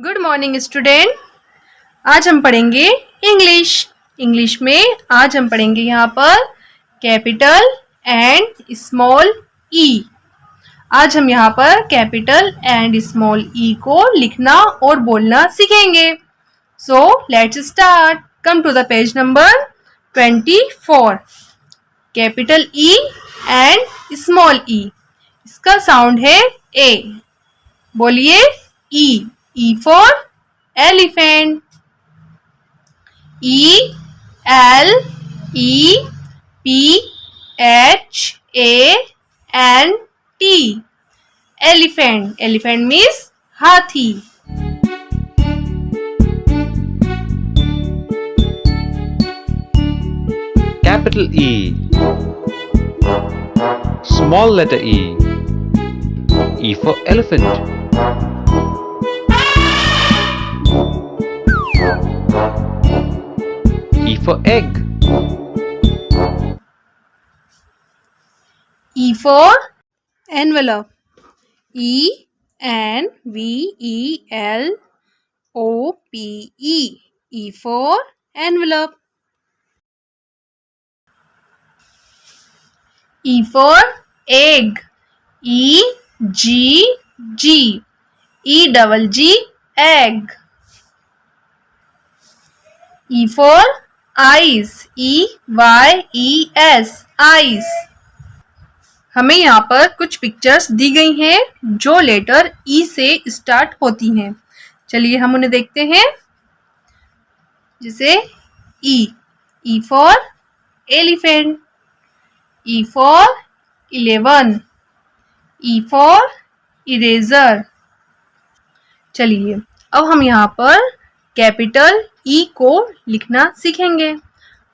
Good morning student. आज हम पढ़ेंगे इंग्लिश। इंग्लिश में आज हम पढ़ेंगे यहाँ पर कैपिटल एंड स्मॉल ई। आज हम यहाँ पर कैपिटल एंड स्मॉल ई को लिखना और बोलना सीखेंगे। So let's start. Come to the page number 24। Capital E and small E. इसका साउंड है ए। बोलिए ई। E for elephant. E L E P H A N T. Elephant. Elephant means हाथी। Capital E. Small letter E. E for elephant. E for egg. E for envelope. E N V E L O P E. E for envelope. E for egg. E G G. E double G egg. E for eyes. E Y E S eyes. हमें यहाँ पर कुछ pictures दी गई हैं जो letter ई से start होती हैं। चलिए हम उन्हें देखते हैं। जैसे ई for elephant, E for 11, E for eraser. चलिए अब हम यहाँ पर कैपिटल ई को लिखना सीखेंगे।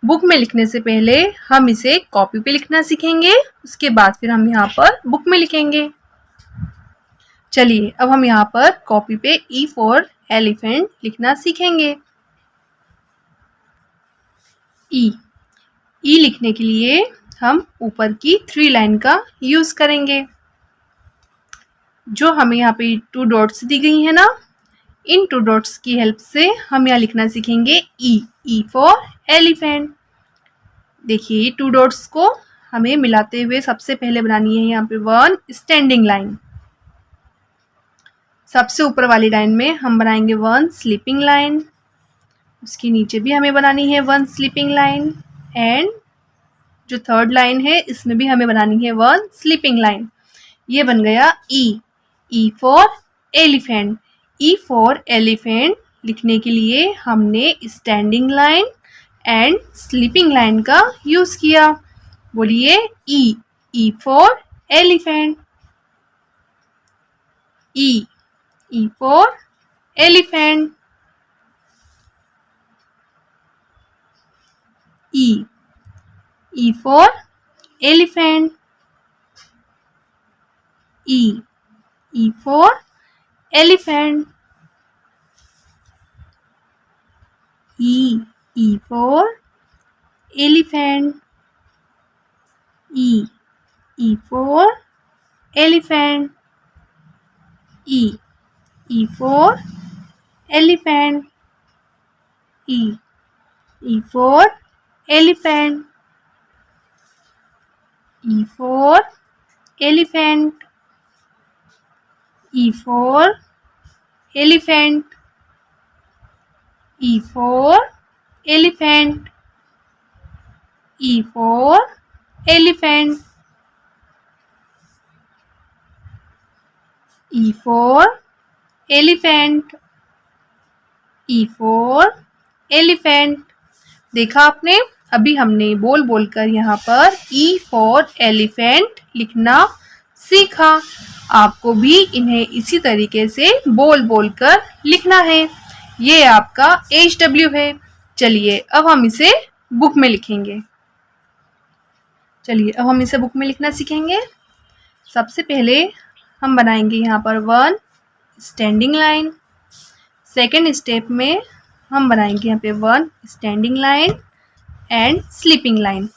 बुक में लिखने से पहले हम इसे कॉपी पे लिखना सीखेंगे, उसके बाद फिर हम यहाँ पर बुक में लिखेंगे। चलिए अब हम यहाँ पर कॉपी पे ई फॉर एलिफेंट लिखना सीखेंगे। ई लिखने के लिए हम ऊपर की 3 लाइन का यूज करेंगे। जो हमें यहाँ पे 2 डॉट्स दी गई है ना, इन 2 डॉट्स की हेल्प से हम यहाँ लिखना सीखेंगे ई फॉर एलिफेंट। देखिए 2 डॉट्स को हमें मिलाते हुए सबसे पहले बनानी है यहाँ पे 1 स्टैंडिंग लाइन। सबसे ऊपर वाली लाइन में हम बनाएंगे 1 स्लीपिंग लाइन। उसके नीचे भी हमें बनानी है 1 स्लीपिंग लाइन। एंड जो 3rd लाइन है इसमें भी हमें बनानी है 1 स्लीपिंग लाइन। ये बन गया ई for elephant. E for elephant लिखने के लिए हमने standing line and sleeping line का यूज किया। बोलिए E for elephant. E for elephant. E for elephant. E for elephant. E for elephant. E for elephant. E for elephant. E for elephant. E for elephant. E for elephant. E for elephant. E for elephant. E for elephant. E for elephant. देखा आपने, अभी हमने बोल बोलकर यहाँ पर ई for elephant लिखना सीखा। आपको भी इन्हें इसी तरीके से बोल बोलकर लिखना है। ये आपका HW है। चलिए अब हम इसे बुक में लिखेंगे। चलिए अब हम इसे बुक में लिखना सीखेंगे। सबसे पहले हम बनाएंगे यहाँ पर 1 स्टैंडिंग लाइन। सेकेंड स्टेप में हम बनाएंगे यहाँ पे 1 standing line and sleeping line.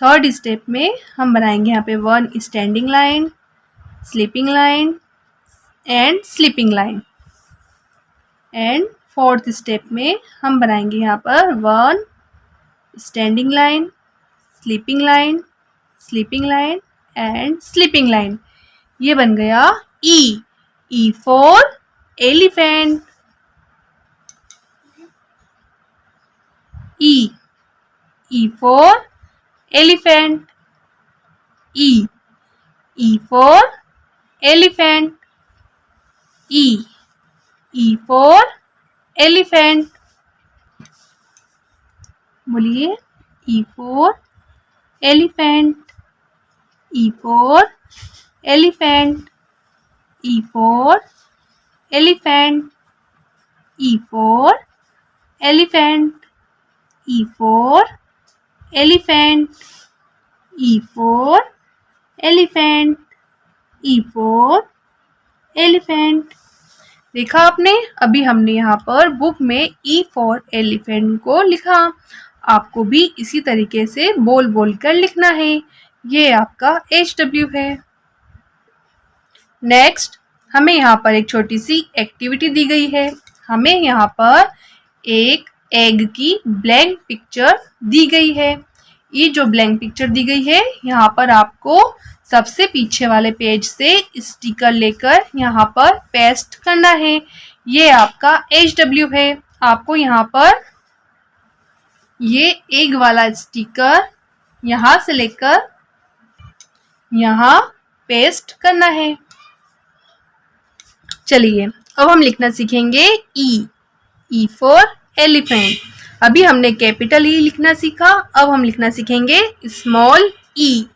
Third step में हम बनाएंगे यहाँ पे 1 standing line, sleeping line and sleeping line. And fourth step में हम बनाएंगे यहाँ पर 1 standing line, sleeping line, sleeping line and sleeping line. ये बन गया E. E for elephant. E. E for elephant. E. E for elephant. E. E for elephant. बोलिए, E for elephant. E for elephant. E for elephant. E for elephant. E for elephant. E for elephant. E for elephant. देखा आपने, अभी हमने यहाँ पर book में ई for elephant को लिखा। आपको भी इसी तरीके से बोल बोल कर लिखना है। ये आपका HW है। नेक्स्ट, हमें यहाँ पर एक छोटी सी एक्टिविटी दी गई है। हमें यहाँ पर एक एग की ब्लैंक पिक्चर दी गई है। ये जो ब्लैंक पिक्चर दी गई है, यहाँ पर आपको सबसे पीछे वाले पेज से स्टिकर लेकर यहाँ पर पेस्ट करना है। ये आपका HW है। आपको यहाँ पर ये एग वाला स्टिकर यहाँ से लेकर यहाँ पेस्ट करना है। चलिए, अब हम लिखना सीखेंगे ई। E for elephant. अभी हमने कैपिटल ई लिखना सीखा, अब हम लिखना सीखेंगे स्मॉल ई।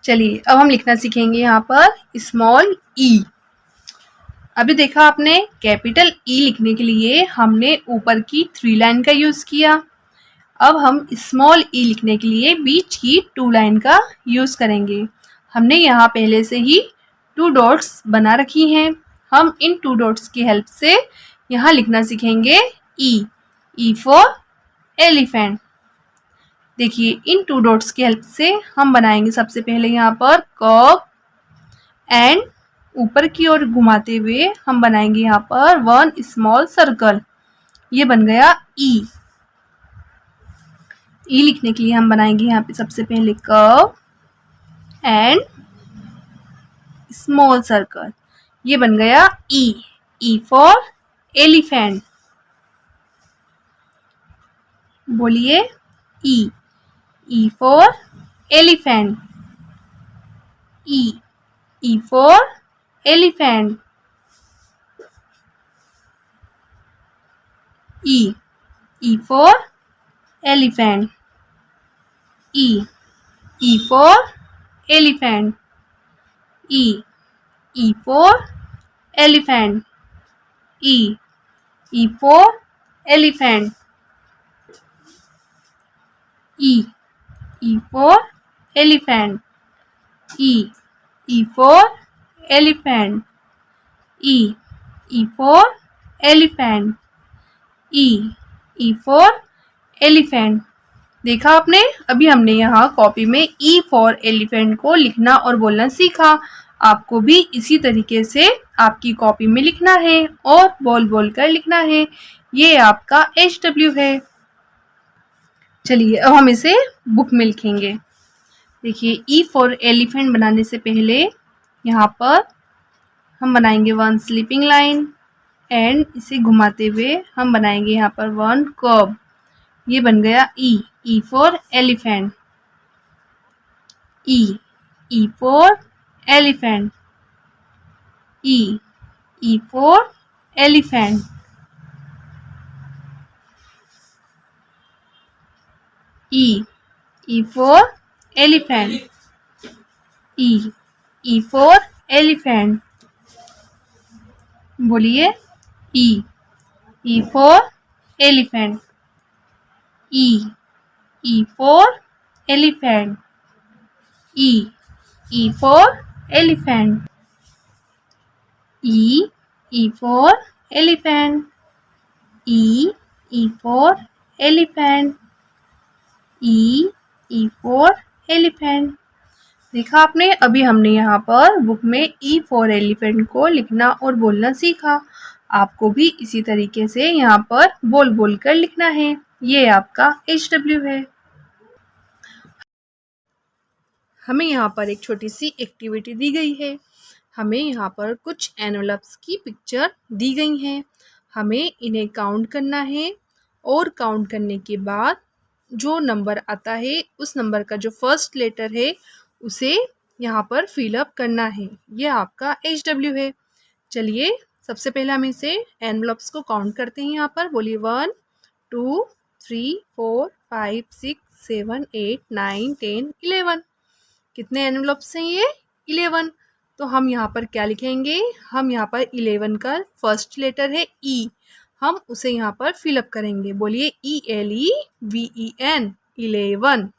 चलिए, अब हम लिखना सीखेंगे यहाँ पर स्मॉल ई। अभी देखा आपने, कैपिटल ई लिखने के लिए हमने ऊपर की 3 लाइन का यूज़ किया। अब हम स्मॉल ई लिखने के लिए बीच की 2 लाइन का यूज़ करेंगे। हमने यहाँ पहले से ही 2 डॉट्स बना रखी हैं। हम इन 2 डॉट्स की हेल्प से यहाँ लिखना सीखेंगे ई। E for elephant. देखिए, इन 2 डॉट्स की हेल्प से हम बनाएंगे सबसे पहले यहाँ पर कर्व एंड ऊपर की ओर घुमाते हुए हम बनाएंगे यहाँ पर 1 स्मॉल सर्कल। ये बन गया ई। ई लिखने के लिए हम बनाएंगे यहाँ पे सबसे पहले कर्व एंड स्मॉल सर्कल। ये बन गया ई। E for elephant. बोलिए, E. E for elephant. E. E for elephant. E. E for elephant. E. E for elephant. E. E for elephant. E. E for elephant. E. E for elephant. E. E for elephant. E. E for elephant. E. E for elephant. देखा आपने, अभी हमने यहाँ copy में ई for elephant को लिखना और बोलना सीखा। आपको भी इसी तरीके से आपकी कॉपी में लिखना है और बोल बोल कर लिखना है। ये आपका HW है। चलिए, अब हम इसे बुक में लिखेंगे। देखिए, ई फॉर एलिफेंट बनाने से पहले यहाँ पर हम बनाएंगे 1 स्लीपिंग लाइन एंड इसे घुमाते हुए हम बनाएंगे यहाँ पर 1 कर्व। ये बन गया E. E for elephant. E. E for elephant. E. E for elephant. E. E for elephant. E. E for elephant. बोलिए, E. E for elephant. E. E for elephant. E. E for elephant. E. E for elephant. E. E for elephant. E. E for elephant. देखा आपने, अभी हमने यहाँ पर book में ई for elephant को लिखना और बोलना सीखा। आपको भी इसी तरीके से यहाँ पर बोल बोल कर लिखना है। ये आपका HW है। हमें यहाँ पर एक छोटी सी एक्टिविटी दी गई है। हमें यहाँ पर कुछ एनवलप्स की पिक्चर दी गई हैं। हमें इन्हें काउंट करना है और काउंट करने के बाद जो नंबर आता है उस नंबर का जो फर्स्ट लेटर है उसे यहाँ पर फिलअप करना है। ये आपका HW है। चलिए सबसे पहले हम इसे एनवलप्स को काउंट करते हैं। यहाँ पर बोलिए 1 2 3 4 5 6 7 8 9 10 11। कितने एनवलप्स हैं ये? 11। तो हम यहाँ पर क्या लिखेंगे? हम यहाँ पर 11 का फर्स्ट लेटर है ई, हम उसे यहाँ पर फिलअप करेंगे। बोलिए ELEVEN 11।